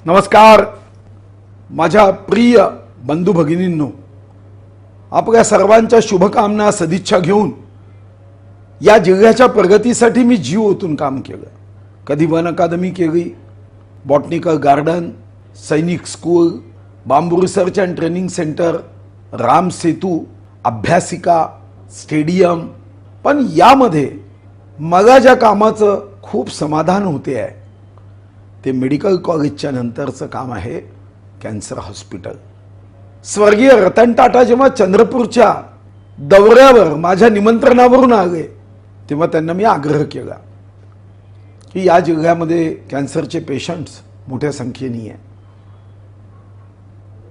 नमस्कार माझ्या प्रिय बंधू भगिनींनो, आपल्या सर्वांच्या शुभकामना सदिच्छा घेऊन या जिल्ह्याच्या प्रगतीसाठी मी जीव ओतून काम केलं। कधी वन अकादमी केली, बॉटनिकल गार्डन, सैनिक school, bamboo research and training centre, Ram Setu, अभ्यासिका, स्टेडियम। पण यामध्ये मला ज्या कामाचं खूप समाधान होते आहे ते मेडिकल कॉलेजच्या नंतरचं काम आहे कॅन्सर हॉस्पिटल। स्वर्गीय रतन टाटा जेव्हा चंद्रपूरच्या दौऱ्यावर माझ्या निमंत्रणावरून आले तेव्हा त्यांना मी आग्रह केला की या जिल्ह्यामध्ये कॅन्सरचे पेशंट्स मोठ्या संख्येने आहे,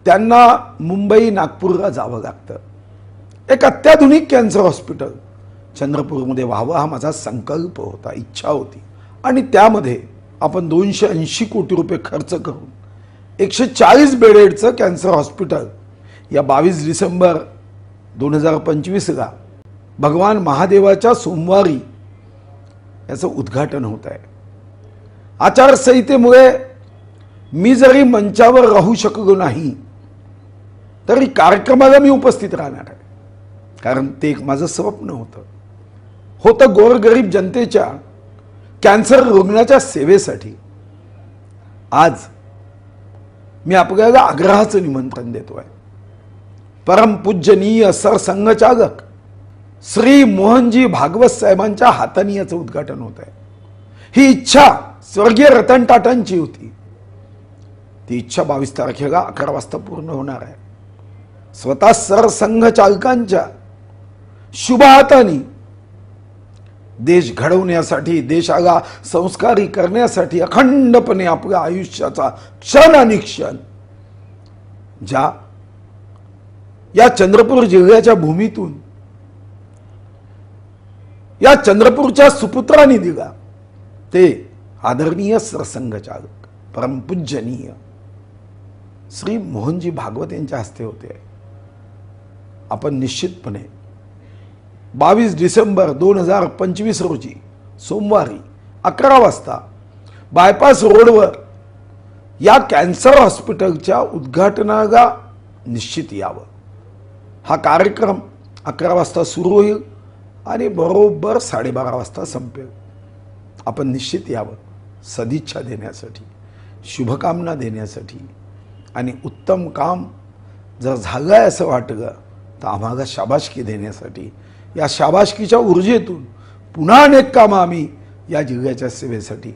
त्यांना मुंबई नागपूरला जावं लागतं। एक अत्याधुनिक कॅन्सर हॉस्पिटल चंद्रपूरमध्ये व्हावं हा माझा संकल्प होता, इच्छा होती। आणि त्यामध्ये आपण 280 कोटी रुपये खर्च करून 140 बेडेडचं कॅन्सर हॉस्पिटल या 22 डिसेंबर 2025ला भगवान महादेवाच्या सोमवारी याचं उद्घाटन होत आहे। आचारसंहितेमुळे मी जरी मंचावर राहू शकलो नाही तरी कार्यक्रमाला मी उपस्थित राहणार आहे, कारण ते एक माझं स्वप्न होतं गोरगरीब जनतेच्या कॅन्सर रुग्णाच्या सेवेसाठी। आज मी आपल्याला आग्रहाचं निमंत्रण देतोय। परमपूज्यनीय सरसंघचालक श्री मोहनजी भागवत साहेबांच्या हाताने याचं उद्घाटन होत आहे। ही इच्छा स्वर्गीय रतन टाटांची होती, ती इच्छा 22 तारखेला 11 वाजता पूर्ण होणार आहे। स्वतः सरसंघचालकांच्या शुभ हाताने देश घडवण्यासाठी, देशाला संस्कारी करण्यासाठी अखंडपणे आपल्या आयुष्याचा क्षण आणि क्षण ज्या या चंद्रपूर जिल्ह्याच्या भूमीतून या चंद्रपूरच्या सुपुत्रांनी दिला ते आदरणीय सरसंघचालक परमपूज्यनीय श्री मोहनजी भागवत यांच्या हस्ते होते। आपण निश्चितपणे 22 डिसेंबर 2025 रोजी सोमवारी 11 वाजता बायपास रोडवर या कॅन्सर हॉस्पिटलच्या उद्घाटनाला निश्चित यावं। हा कार्यक्रम 11 वाजता सुरू होईल आणि बरोबर 12:30 वाजता संपेल। आपण निश्चित यावं, सदिच्छा देण्यासाठी, शुभकामना देण्यासाठी आणि उत्तम काम जर झालं आहे असं वाटलं तर आम्हाला शाबासकी देण्यासाठी। या शाबासकीच्या ऊर्जेतून पुन्हा अनेक कामं आम्ही या जिल्ह्याच्या सेवेसाठी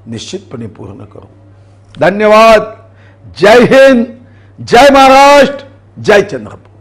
निश्चितपणे पूर्ण करू। धन्यवाद। जय हिंद, जय महाराष्ट्र, जय चंद्रपूर।